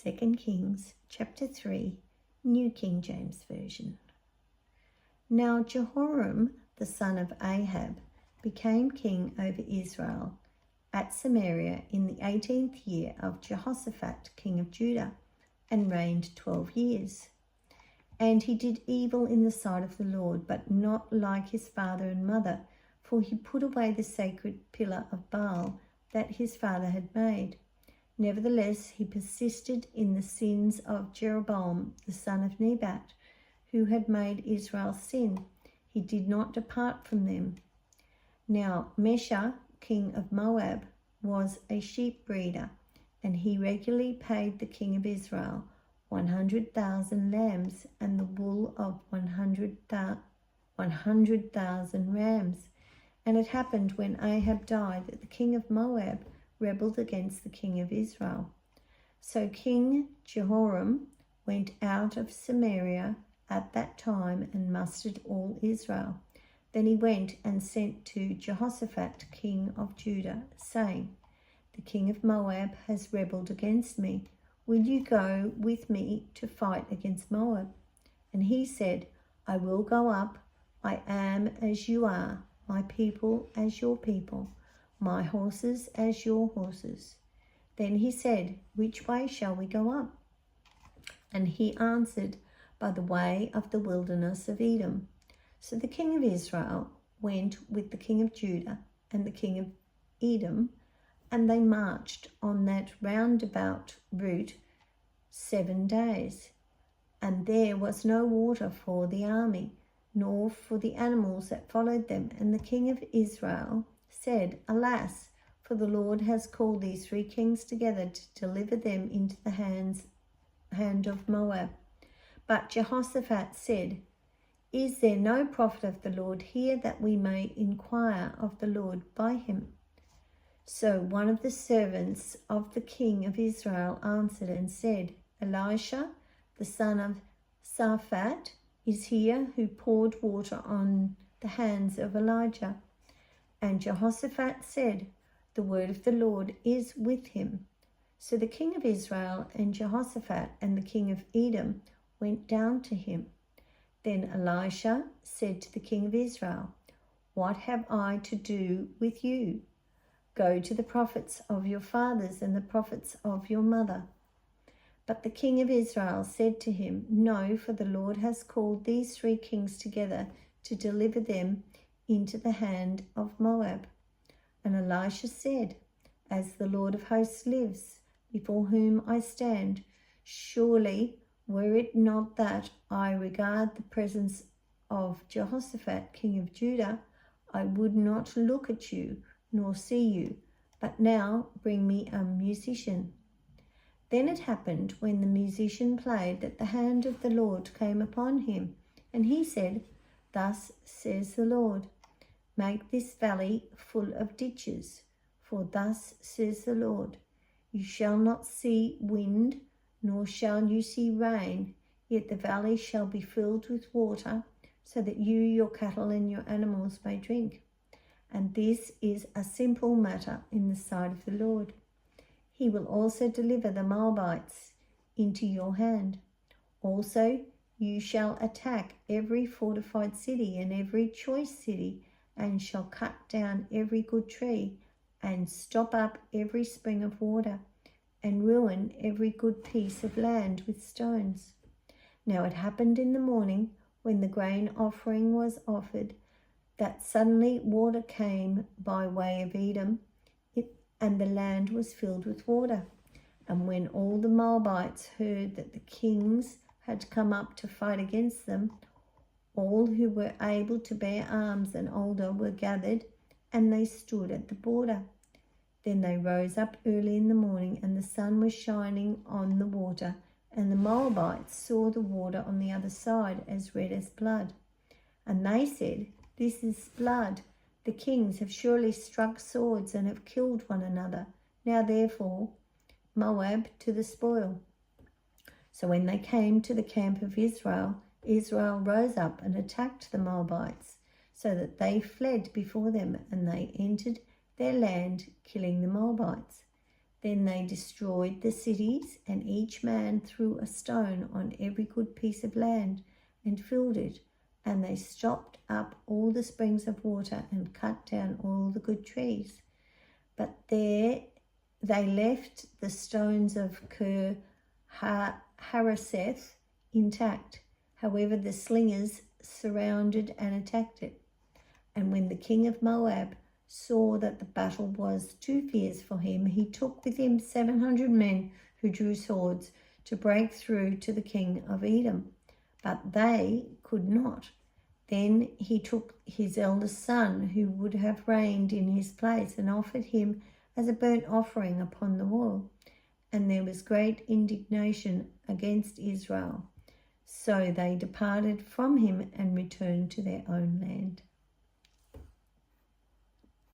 2 Kings chapter 3, New King James Version. Now Jehoram, the son of Ahab, became king over Israel at Samaria in the 18th year of Jehoshaphat, king of Judah, and reigned 12 years. And he did evil in the sight of the Lord, but not like his father and mother, for he put away the sacred pillar of Baal that his father had made. Nevertheless, he persisted in the sins of Jeroboam, the son of Nebat, who had made Israel sin. He did not depart from them. Now Mesha, king of Moab, was a sheep breeder, and he regularly paid the king of Israel 100,000 lambs and the wool of 100,000 rams. And it happened when Ahab died that the king of Moab rebelled against the king of Israel. So King Jehoram went out of Samaria at that time and mustered all Israel. Then he went and sent to Jehoshaphat, king of Judah, saying, "The king of Moab has rebelled against me. Will you go with me to fight against Moab?" And he said, "I will go up. I am as you are, my people as your people, my horses as your horses." Then he said, "Which way shall we go up?" And he answered, "By the way of the wilderness of Edom." So the king of Israel went with the king of Judah and the king of Edom, and they marched on that roundabout route 7 days. And there was no water for the army, nor for the animals that followed them. And the king of Israel said, "Alas, for the Lord has called these 3 kings together to deliver them into the hand of Moab." But Jehoshaphat said, "Is there no prophet of the Lord here that we may inquire of the Lord by him?" So one of the servants of the king of Israel answered and said, "Elisha, the son of Shaphat, is here, who poured water on the hands of Elijah." And Jehoshaphat said, "The word of the Lord is with him." So the king of Israel and Jehoshaphat and the king of Edom went down to him. Then Elisha said to the king of Israel, "What have I to do with you? Go to the prophets of your fathers and the prophets of your mother." But the king of Israel said to him, "No, for the Lord has called these 3 kings together to deliver them into the hand of Moab." And Elisha said, "As the Lord of hosts lives, before whom I stand, surely were it not that I regard the presence of Jehoshaphat, king of Judah, I would not look at you nor see you. But now bring me a musician." Then it happened when the musician played that the hand of the Lord came upon him, and he said, "Thus says the Lord, make this valley full of ditches. For thus says the Lord, you shall not see wind, nor shall you see rain, yet the valley shall be filled with water, so that you, your cattle, and your animals may drink. And this is a simple matter in the sight of the Lord. He will also deliver the Moabites into your hand. Also, you shall attack every fortified city and every choice city, and shall cut down every good tree, and stop up every spring of water, and ruin every good piece of land with stones." Now it happened in the morning, when the grain offering was offered, that suddenly water came by way of Edom, and the land was filled with water. And when all the Moabites heard that the kings had come up to fight against them, all who were able to bear arms and older were gathered, and they stood at the border. Then they rose up early in the morning, and the sun was shining on the water, and the Moabites saw the water on the other side as red as blood. And they said, "This is blood. The kings have surely struck swords and have killed one another. Now therefore, Moab to the spoil." So when they came to the camp of Israel, Israel rose up and attacked the Moabites, so that they fled before them, and they entered their land, killing the Moabites. Then they destroyed the cities, and each man threw a stone on every good piece of land and filled it. And they stopped up all the springs of water and cut down all the good trees. But there they left the stones of Hareseth intact. However, the slingers surrounded and attacked it. And when the king of Moab saw that the battle was too fierce for him, he took with him 700 men who drew swords to break through to the king of Edom. But they could not. Then he took his eldest son, who would have reigned in his place, and offered him as a burnt offering upon the wall. And there was great indignation against Israel. So they departed from him and returned to their own land.